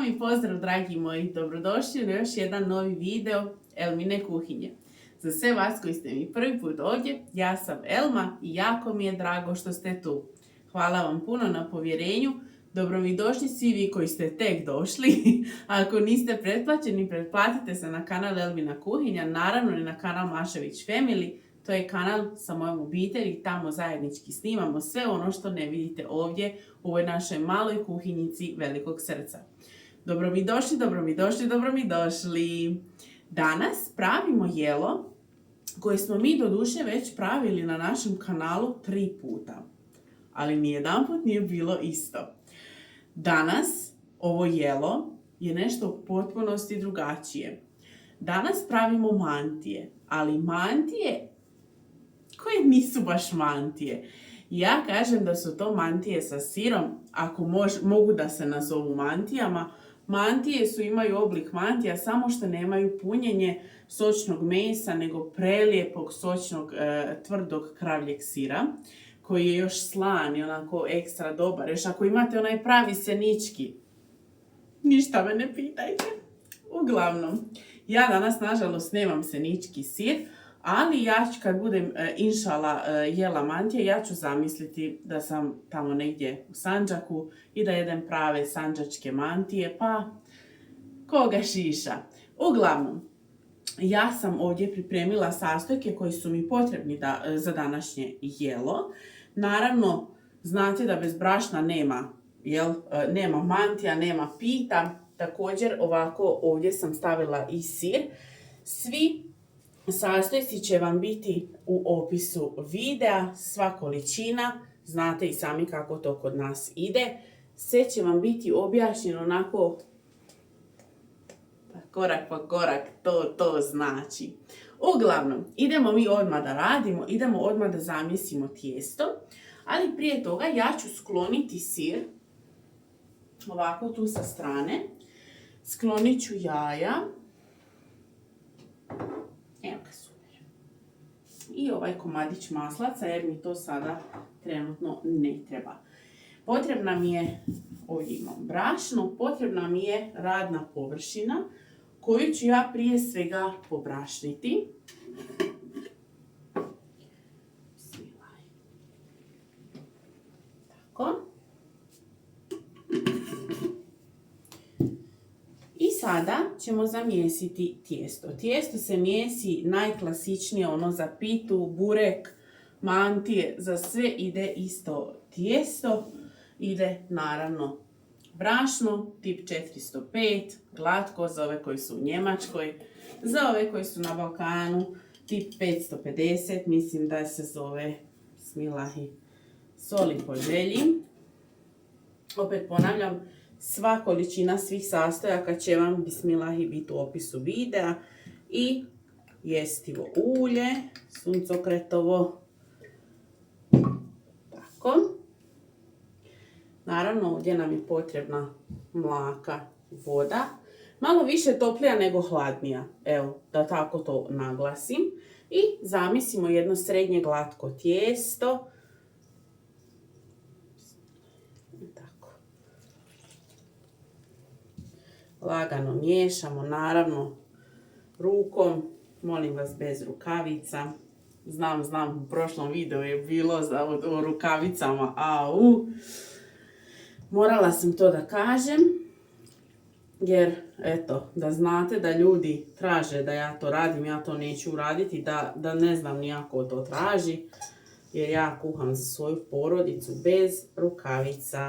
vam i pozdrav, dragi moji, dobrodošli na još jedan novi video Elmine kuhinje. Za sve vas koji ste mi prvi put ovdje, ja sam Elma i jako mi je drago što ste tu. Hvala vam puno na povjerenju, dobro mi došli svi vi koji ste tek došli. Ako niste pretplaćeni, pretplatite se na kanal Elmina kuhinja, naravno i na kanal Mašević Family. To je kanal sa mojom obitelji, tamo zajednički snimamo sve ono što ne vidite ovdje u ovoj našoj maloj kuhinjici velikog srca. Dobro mi došli, dobro mi došli, dobro mi došli. Danas pravimo jelo koje smo mi doduše već pravili na našem kanalu 3 puta. Ali nijedanput nije bilo isto. Danas ovo jelo je nešto u potpunosti drugačije. Danas pravimo mantije, ali mantije koje nisu baš mantije. Ja kažem da su to mantije sa sirom, ako mogu da se nazovu mantijama. Mantije imaju oblik mantija, samo što nemaju punjenje sočnog mesa, nego prelijepog sočnog tvrdog kravljeg sira, koji je još slan i onako ekstra dobar. Još ako imate onaj pravi senički, ništa me ne pitajte. Uglavnom, ja danas nažalost nemam senički sir, ali ja ću kad budem inšala jela mantije, ja ću zamisliti da sam tamo negdje u Sandžaku i da jedem prave sandžačke mantije, pa koga šiša. Uglavnom, ja sam ovdje pripremila sastojke koji su mi potrebni za današnje jelo. Naravno, znate da bez brašna nema mantija, nema pita. Također ovako ovdje sam stavila i sir. Svi sastojci će vam biti u opisu videa, sva količina, znate i sami kako to kod nas ide. Sve će vam biti objašnjeno onako korak po korak, to znači. Uglavnom, idemo mi odmah da radimo, idemo odmah da zamjesimo tijesto, ali prije toga ja ću skloniti sir, ovako tu sa strane, sklonit ću jaja, evo ga super, i ovaj komadić maslaca jer mi to sada trenutno ne treba. Potrebna mi je, ovdje imam brašno, potrebna mi je radna površina koju ću ja prije svega pobrašniti. Tako. I sada ćemo zamjesiti tijesto. Tijesto se mijesi najklasičnije ono za pitu, burek, mantije, za sve ide isto tijesto. Ide naravno brašno, tip 405, glatko za ove koji su u Njemačkoj, za ove koji su na Balkanu, tip 550, mislim da se zove smilahi, soli po želji. Opet ponavljam, sva količina svih sastojaka će vam bismilahi biti u opisu videa i jestivo ulje, suncokretovo, tako. Naravno, ovdje nam je potrebna mlaka voda, malo više toplija nego hladnija, evo, da tako to naglasim. I zamislimo jedno srednje glatko tijesto. Tako. Lagano miješamo, naravno, rukom, molim vas bez rukavica. Znam, u prošlom videu je bilo o rukavicama, morala sam to da kažem, jer eto, da znate da ljudi traže da ja to radim, ja to neću uraditi, da ne znam nijako to traži, jer ja kuham za svoju porodicu bez rukavica.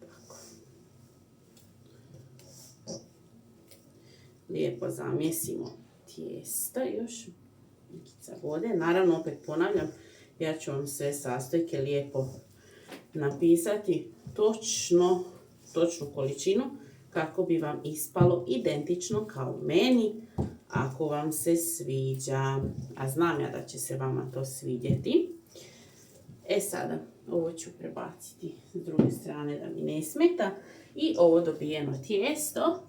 Tako. Lijepo zamjesimo tijesto, još mikica vode. Naravno, opet ponavljam, ja ću vam sve sastojke lijepo napisati točnu količinu kako bi vam ispalo identično kao meni ako vam se sviđa. A znam ja da će se vama to svidjeti. Sada ovo ću prebaciti s druge strane da mi ne smeta. I ovo dobijeno tijesto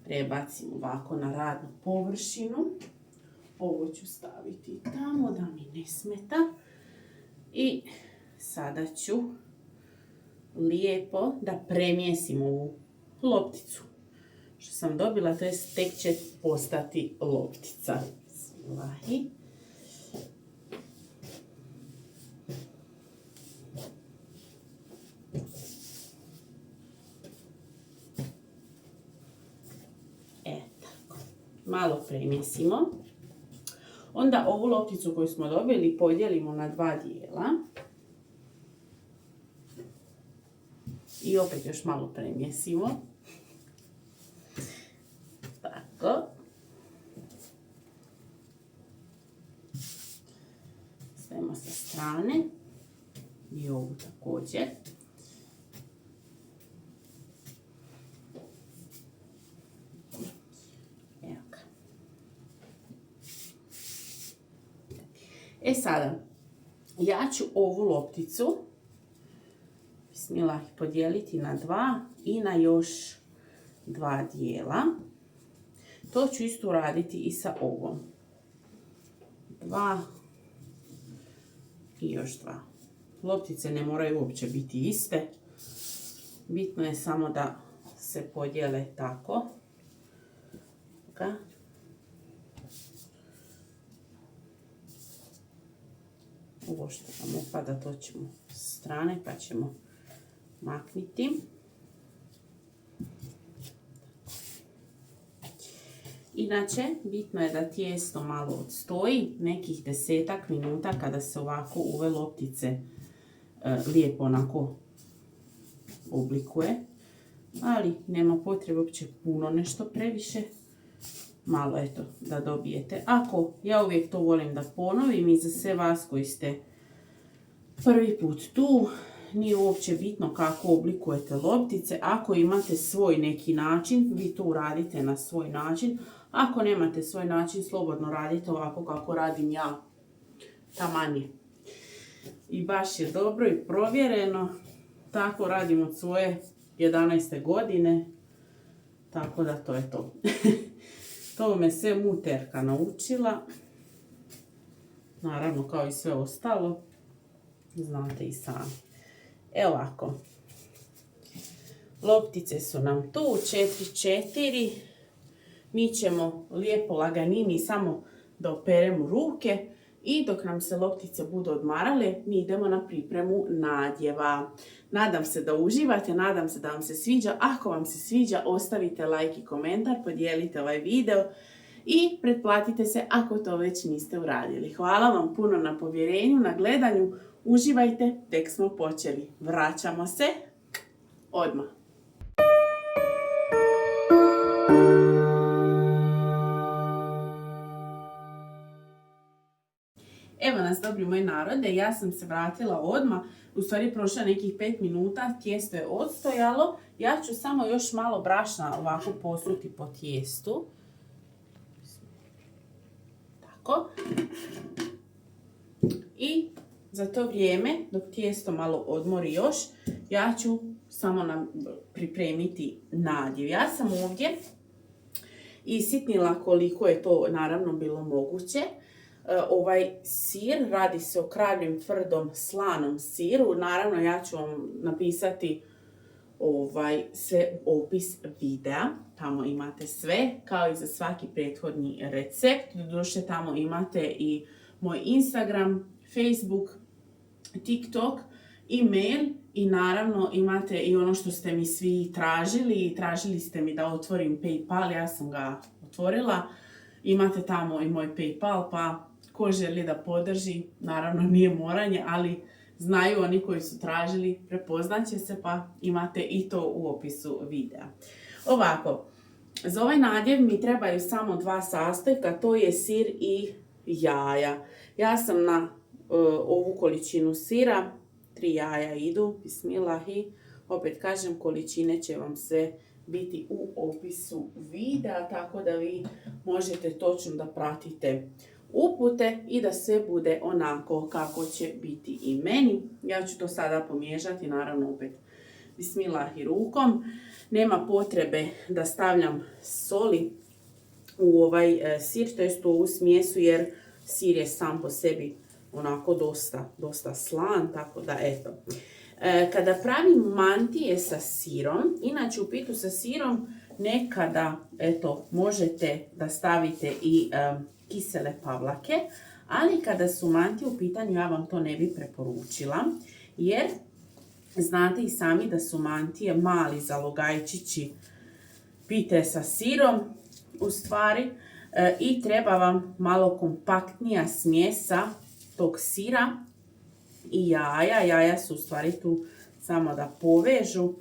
prebacim ovako na radnu površinu. Ovo ću staviti tamo da mi ne smeta. I sada ću lijepo da premjesim ovu lopticu što sam dobila, to jest tek će postati loptica. Bismillahi. Tako. Malo premjesimo. Onda ovu lopticu koju smo dobili podijelimo na 2 dijela. I opet još malo premjesimo. Tako. Stavimo sa strane. I ovu također. Evo ga. E sada, ja ću ovu lopticu bismillah podijeliti na 2 i na još 2 dijela. To ću isto raditi i sa ovom. 2 i još 2. Loptice ne moraju uopće biti iste. Bitno je samo da se podijele tako. Ovo što nam upada, to ćemo s strane pa ćemo makniti. Inače, bitno je da tijesto malo odstoji, nekih 10-ak minuta kada se ovako ove loptice lijepo onako oblikuje. Ali nema potrebe uopće puno nešto previše. Malo eto da dobijete. Ako, ja uvijek to volim da ponovim i za sve vas koji ste prvi put tu, nije uopće bitno kako oblikujete loptice. Ako imate svoj neki način, vi to uradite na svoj način. Ako nemate svoj način, slobodno radite ovako kako radim ja. Taman je. I baš je dobro i provjereno. Tako radim od svoje 11. godine. Tako da to je to. To me sve muterka naučila. Naravno kao i sve ostalo. Znate i sami. Evo ovako. Loptice su nam tu, 4x4. Mi ćemo lijepo laganini samo da operemo ruke. I dok nam se loptice budu odmarale, mi idemo na pripremu nadjeva. Nadam se da uživate, nadam se da vam se sviđa. Ako vam se sviđa, ostavite like i komentar, podijelite ovaj video i pretplatite se ako to već niste uradili. Hvala vam puno na povjerenju, na gledanju. Uživajte, tek smo počeli. Vraćamo se odmah. Evo nas, dobri moji narode, ja sam se vratila odmah, u stvari prošlo nekih 5 minuta, tijesto je odstojalo. Ja ću samo još malo brašna ovako posuti po tijestu. Tako. I za to vrijeme, dok tijesto malo odmori još, ja ću samo pripremiti nadjev. Ja sam ovdje isitnila koliko je to naravno bilo moguće. Ovaj sir, radi se o kraljevim tvrdom slanom siru. Naravno ja ću vam napisati sve opis videa. Tamo imate sve, kao i za svaki prethodni recept. Doduše tamo imate i moj Instagram, Facebook, TikTok, e-mail i naravno imate i ono što ste mi svi tražili. Tražili ste mi da otvorim PayPal, ja sam ga otvorila. Imate tamo i moj PayPal, pa ko želi da podrži, naravno nije moranje, ali znaju oni koji su tražili, prepoznat će se, pa imate i to u opisu videa. Ovako, za ovaj nadjev mi trebaju samo 2 sastojka, to je sir i jaja. Ja sam na ovu količinu sira, 3 jaja idu, bismillahi. Opet kažem, količine će vam sve biti u opisu videa, tako da vi možete točno da pratite upute i da sve bude onako kako će biti i meni. Ja ću to sada pomiješati, naravno opet bismillahi rukom. Nema potrebe da stavljam soli u ovaj sir, to jest u ovu smjesu, jer sir je sam po sebi onako dosta slan, tako da eto. Kada pravim mantije sa sirom, inače u pitu sa sirom nekada, eto, možete da stavite i kisele pavlake, ali kada su mantije u pitanju, ja vam to ne bi preporučila, jer znate i sami da su mantije mali zalogajčići pite sa sirom, u stvari, i treba vam malo kompaktnija smjesa tog sira i jaja. Jaja su u stvari tu samo da povežu,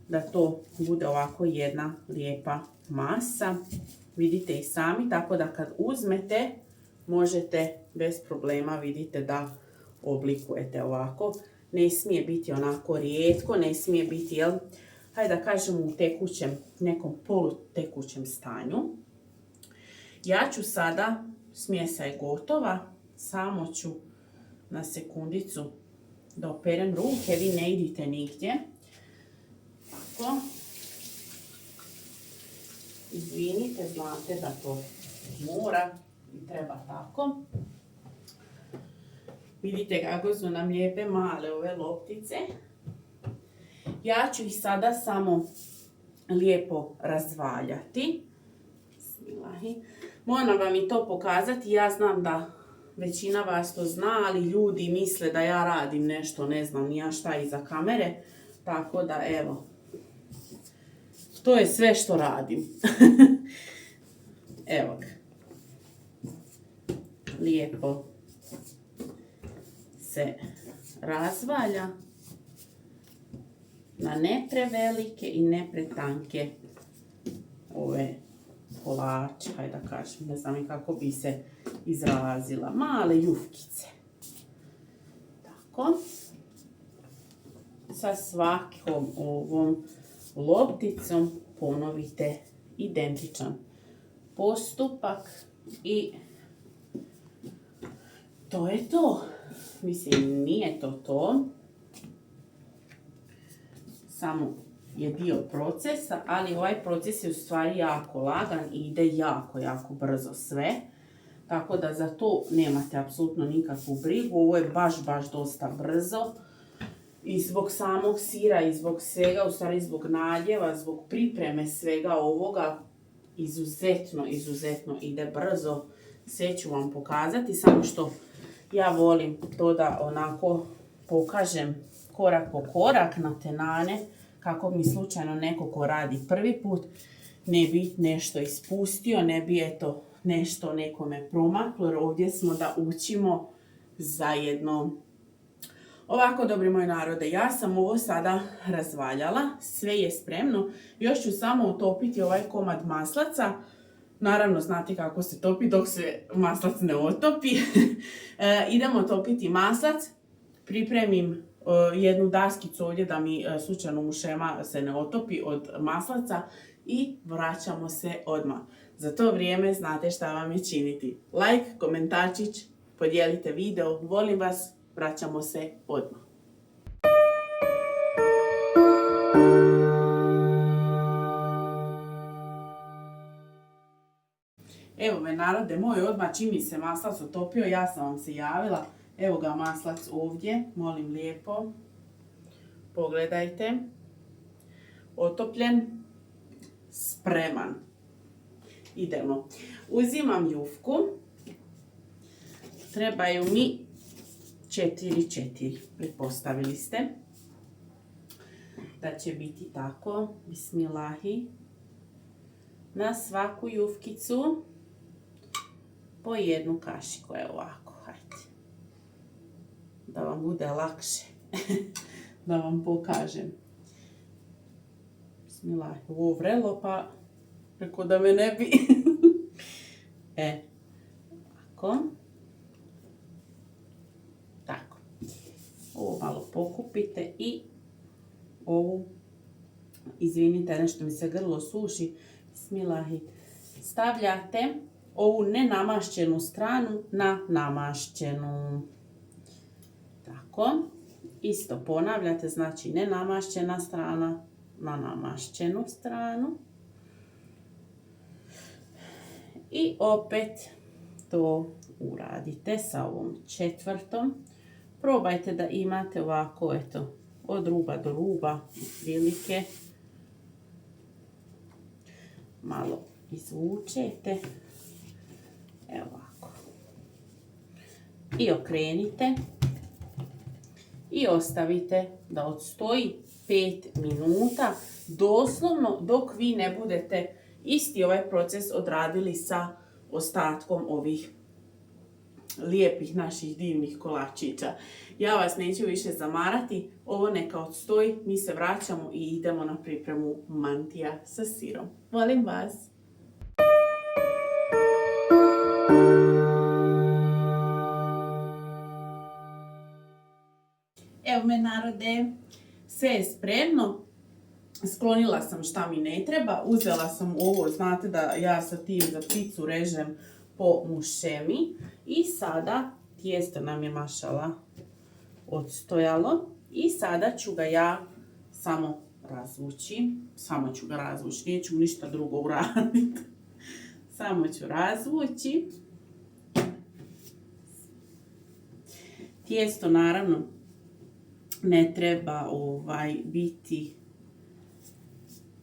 da to bude ovako jedna lijepa masa. Vidite i sami, tako da kad uzmete, možete bez problema, vidite, da oblikujete ovako. Ne smije biti onako rijetko, ne smije biti, jel, hajde da kažemo, u tekućem, nekom polutekućem stanju. Ja ću sada, smjesa je gotova, samo ću na sekundicu da operem ruke, vi ne idite nigdje. Tako. Izvinite, znate da to mora i treba tako. Vidite kako su nam lijepe male ove loptice. Ja ću ih sada samo lijepo razvaljati. Moram vam i to pokazati. Ja znam da većina vas to zna, ali ljudi misle da ja radim nešto, ne znam ni ja šta iza kamere. Tako da, evo, to je sve što radim. Evo ga. Lijepo se razvalja na ne prevelike i ne pretanke ove kolače, hajde da kažem, ne znam i kako bi se izrazila, male jufkice. Tako. Sa svakom ovom lopticom ponovite identičan postupak i to je to. Mislim, nije to. Samo je dio procesa, ali ovaj proces je u stvari jako lagan i ide jako brzo sve. Tako da za to nemate apsolutno nikakvu brigu. Ovo je baš dosta brzo. I zbog samog sira i zbog svega, u stvari zbog naljeva, zbog pripreme svega ovoga, izuzetno ide brzo. Sve ću vam pokazati, samo što ja volim to da onako pokažem korak po korak na tenane, kako mi slučajno neko ko radi prvi put ne bi nešto ispustio, ne bi eto nešto nekome promaklo, jer ovdje smo da učimo zajedno. Ovako, dobri moji narode, ja sam ovo sada razvaljala, sve je spremno. Još ću samo utopiti ovaj komad maslaca. Naravno, znate kako se topi dok se maslac ne otopi. Idemo topiti maslac, pripremim jednu daskicu ovdje da mi slučajno mušema se ne otopi od maslaca i vraćamo se odmah. Za to vrijeme znate šta vam je činiti. Like, komentarčić, podijelite video, volim vas, vraćamo se odmah. Evo me narode moj, odmah čim mi se maslac otopio, ja sam vam se javila. Evo ga maslac ovdje, molim lijepo. Pogledajte. Otopljen, spreman. Idemo. Uzimam jufku. Trebaju mi 4. Pretpostavili ste da će biti tako. Bismilahi. Na svaku jufkicu po jednu kašiku. Evo ovako, hajde. Da vam bude lakše. Da vam pokažem. Bismilahi. Ovo vrelo, pa preko da me ne bi. Ovako. Tako. Ovo malo pokupite i ovu, izvinite, nešto mi se grlo suši. Bismilahi. Stavljate ovu nenamašćenu stranu na namašćenu. Tako. Isto ponavljate, znači nenamašćena strana na namašćenu stranu. I opet to uradite sa ovom 4. Probajte da imate ovako, eto, od ruba do ruba, prilike. Malo izvučete. Evo ovako. I okrenite. I ostavite da odstoji 5 minuta, doslovno dok vi ne budete isti ovaj proces odradili sa ostatkom ovih lijepih naših divnih kolačića. Ja vas neću više zamarati, ovo neka odstoji, mi se vraćamo i idemo na pripremu mantija sa sirom. Volim vas! Evo me narode, sve je spremno, sklonila sam šta mi ne treba, uzela sam ovo, znate da ja sa tim za picu režem po mušemi i sada tijesto nam je mašala odstojalo i sada ću ga ja samo razvući, neću ništa drugo uraditi, samo ću razvući. Tijesto naravno ne treba biti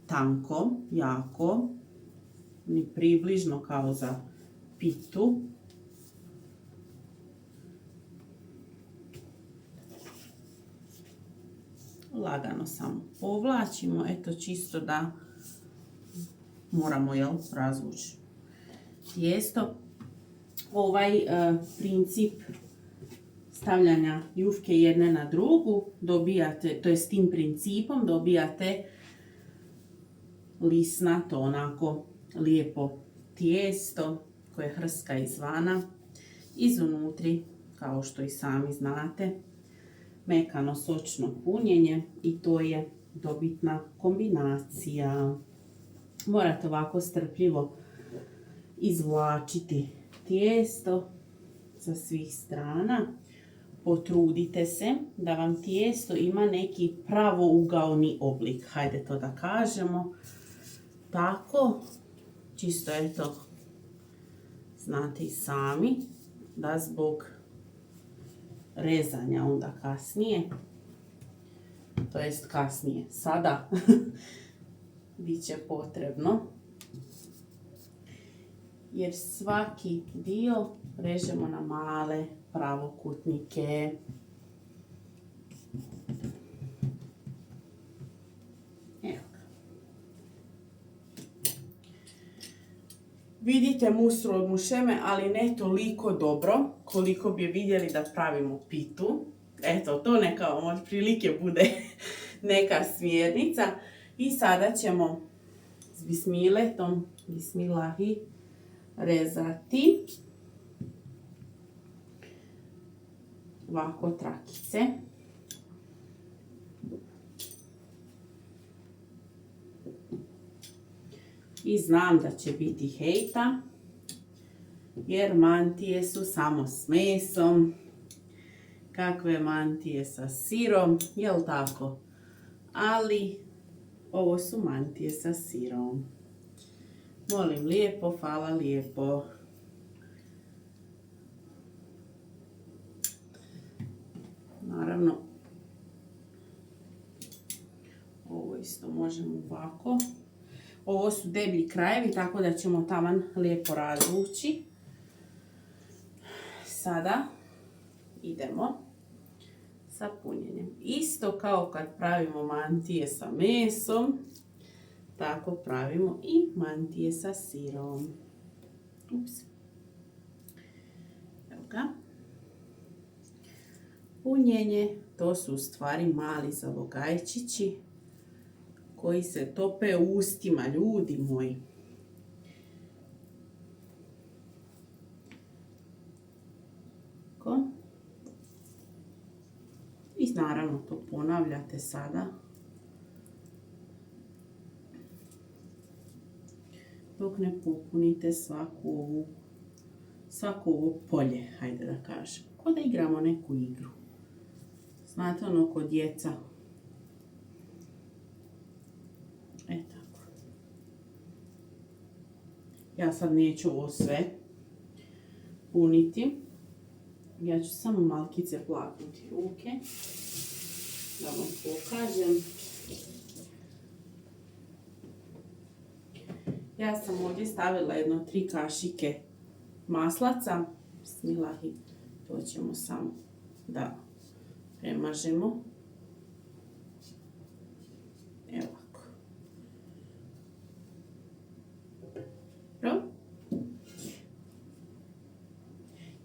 tanko, jako, ni približno kao za pitu. Lagano samo povlačimo, eto čisto da moramo razvući tijesto. Ovaj princip stavljanja jufke jedne na drugu dobijate, to je s tim principom dobijate lisnato, onako lijepo tijesto koje hrska izvana, izunutri, kao što i sami znate, mekano sočno punjenje i to je dobitna kombinacija. Morate ovako strpljivo izvlačiti tijesto sa svih strana. Potrudite se da vam tijesto ima neki pravougaoni oblik, hajde to da kažemo. Tako, čisto eto, znate i sami da zbog rezanja onda kasnije, to jest kasnije, sada, bit će potrebno. Jer svaki dio režemo na male pravokutnike. Evo ga. Vidite musru od mušeme, ali ne toliko dobro koliko bi vidjeli da pravimo pitu. Eto, to neka vam otprilike bude neka smjernica. I sada ćemo s bismiletom, bismilahi, rezati ovako trakice. I znam da će biti hejta, jer mantije su samo s mesom. Kakve mantije sa sirom, jel tako? Ali ovo su mantije sa sirom. Molim lijepo, hvala lijepo. Naravno, ovo isto možemo ovako. Ovo su deblji krajevi, tako da ćemo taman lijepo razvući. Sada idemo sa punjenjem. Isto kao kad pravimo mantije sa mesom, tako pravimo i mantije sa sirom. Ups. Evo ga. Punjenje, to su u stvari mali zalogajčići koji se tope u ustima, ljudi moji. I naravno to ponavljate sada dok ne popunite svako ovo polje, hajde da kažem. Ko da igramo neku igru. Znate ono kod djeca. Tako. Ja sad neću ovo sve puniti. Ja ću samo malkice plaknuti ruke. da vam pokažem. Ja sam ovdje stavila jedno 3 kašike maslaca. Bismilahi, to ćemo samo da premažemo. Evo ovako.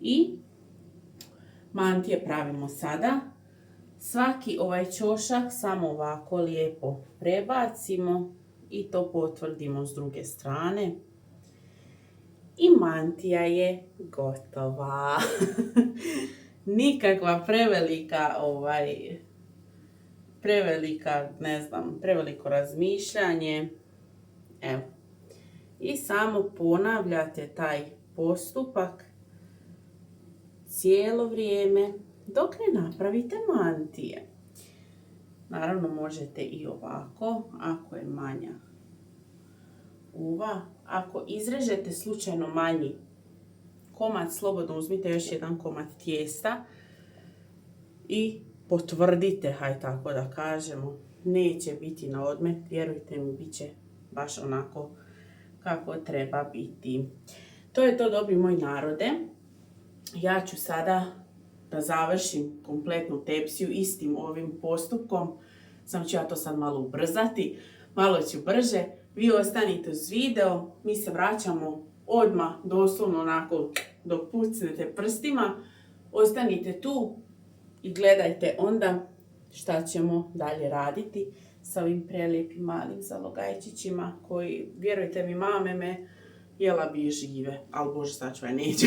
I mantije pravimo sada. Svaki ovaj ćošak samo ovako lijepo prebacimo i to potvrdimo s druge strane. I mantija je gotova. Nikakva preveliko razmišljanje. Evo. I samo ponavljate taj postupak cijelo vrijeme dok ne napravite mantije. Naravno možete i ovako, ako je manja uva. Ako izrežete slučajno manji komad, slobodno uzmite još jedan komad tijesta i potvrdite, haj tako da kažemo. Neće biti na odmet, vjerujte mi, bit će baš onako kako treba biti. To je to, dobri moji narode. Ja ću sada da završim kompletnu tepsiju istim ovim postupkom. Samo ću ja to sad malo ubrzati, malo ću brže. Vi ostanite uz video, mi se vraćamo odmah, doslovno onako dok pucnete prstima. Ostanite tu i gledajte onda šta ćemo dalje raditi sa ovim prelijepim malim zalogajčićima koji, vjerujte mi, mame me jela bi i žive, ali bože sačuvaj, neću.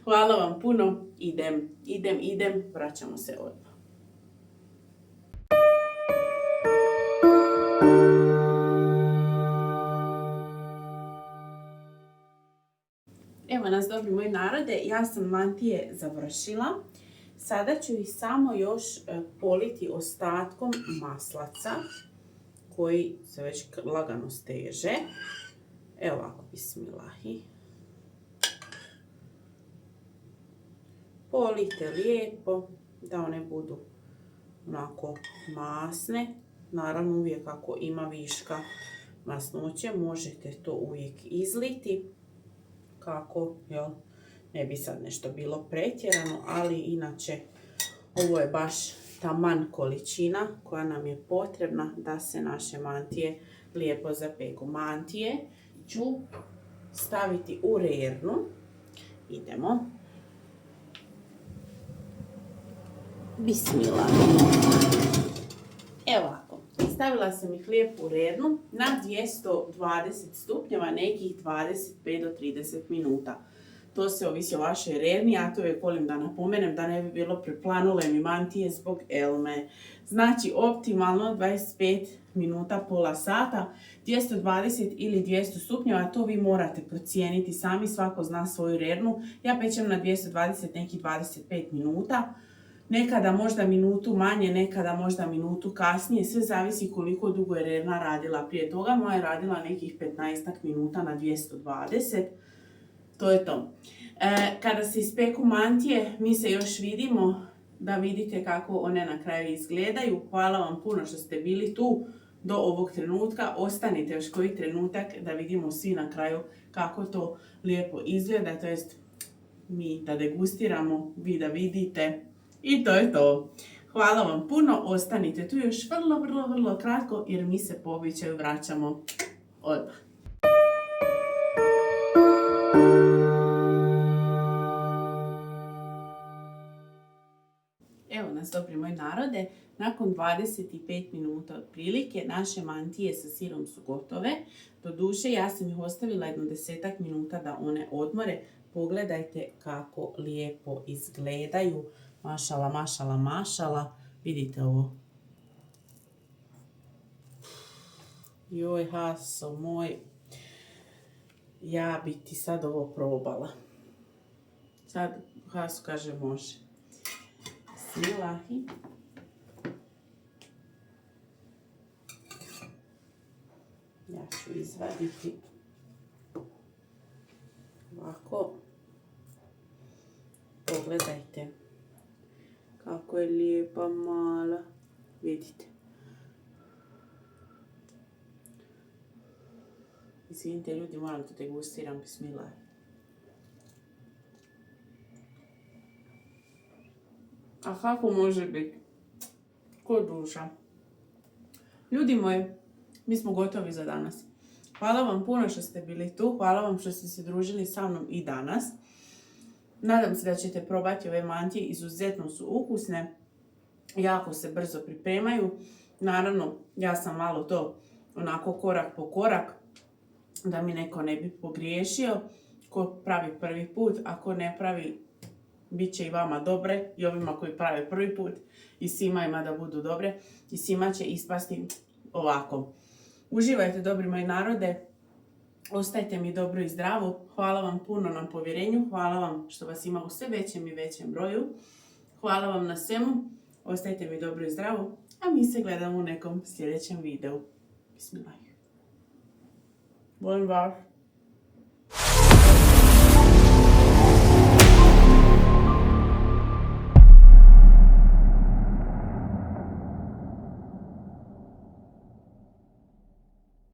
Hvala vam puno, idem, vraćamo se odmah. Evo nas, dobri moji narode, ja sam mantije završila. Sada ću ih samo još politi ostatkom maslaca koji se već lagano steže. Evo ovako, bismilahi. Polite lijepo da one budu onako masne. Naravno uvijek ako ima viška masnoće možete to uvijek izliti. Kako, jel, ne bi sad nešto bilo pretjerano, ali inače ovo je baš taman količina koja nam je potrebna da se naše mantije lijepo zapeku. Mantije ću staviti u rernu. Idemo. Bismillah. Evo ovako. Stavila sam ih lijepo u rernu na 220 stupnjeva, nekih 25 do 30 minuta. To se ovisi o vašoj rerni, ja to uvijek volim da napomenem da ne bi bilo preplanule mi mantije zbog Elme. Znači optimalno 25 minuta, pola sata, 220 ili 200 stupnjeva, to vi morate procijeniti sami, svako zna svoju rernu. Ja pečem na 220 nekih 25 minuta. Nekada možda minutu manje, nekada možda minutu kasnije, sve zavisi koliko dugo je rerna radila prije toga. Moja je radila nekih 15 minuta na 220. To je to. Kada se ispeku mantije, mi se još vidimo da vidite kako one na kraju izgledaju. Hvala vam puno što ste bili tu do ovog trenutka. Ostanite još koji trenutak da vidimo svi na kraju kako to lijepo izgleda. To jest mi da degustiramo, vi da vidite. I to je to. Hvala vam puno. Ostanite tu još vrlo kratko jer mi se po običaju vraćamo odmah. Evo nas, dobri moji narode, nakon 25 minuta otprilike naše mantije sa sirom su gotove. Doduše, ja sam ih ostavila jedno 10 minuta da one odmore. Pogledajte kako lijepo izgledaju. Mašala, mašala, mašala. Vidite ovo. Joj, Haso moj. Ja bi ti sad ovo probala. Sad Haso kaže može. Bismilahi. Ja ću izvaditi ovako. Pogledajte kako je lijepa mala. Vidite. Izvinite ljudi, moram to degustiram, bismillah. A kako može biti? Ko duša. Ljudi moji, mi smo gotovi za danas. Hvala vam puno što ste bili tu, hvala vam što ste se družili sa mnom i danas. Nadam se da ćete probati ove mantije, izuzetno su ukusne, jako se brzo pripremaju. Naravno, ja sam malo to onako korak po korak, da mi neko ne bi pogriješio. Ko pravi prvi put, ako ne pravi, bit će i vama dobre, i ovima koji prave prvi put, i svima ima da budu dobre, i svima će ispasti ovako. Uživajte, dobri moji narode, ostajte mi dobro i zdravo, hvala vam puno na povjerenju, hvala vam što vas ima u sve većem i većem broju, hvala vam na svemu, ostajte mi dobro i zdravo, a mi se gledamo u nekom sljedećem videu. Bismillah. Volim vas.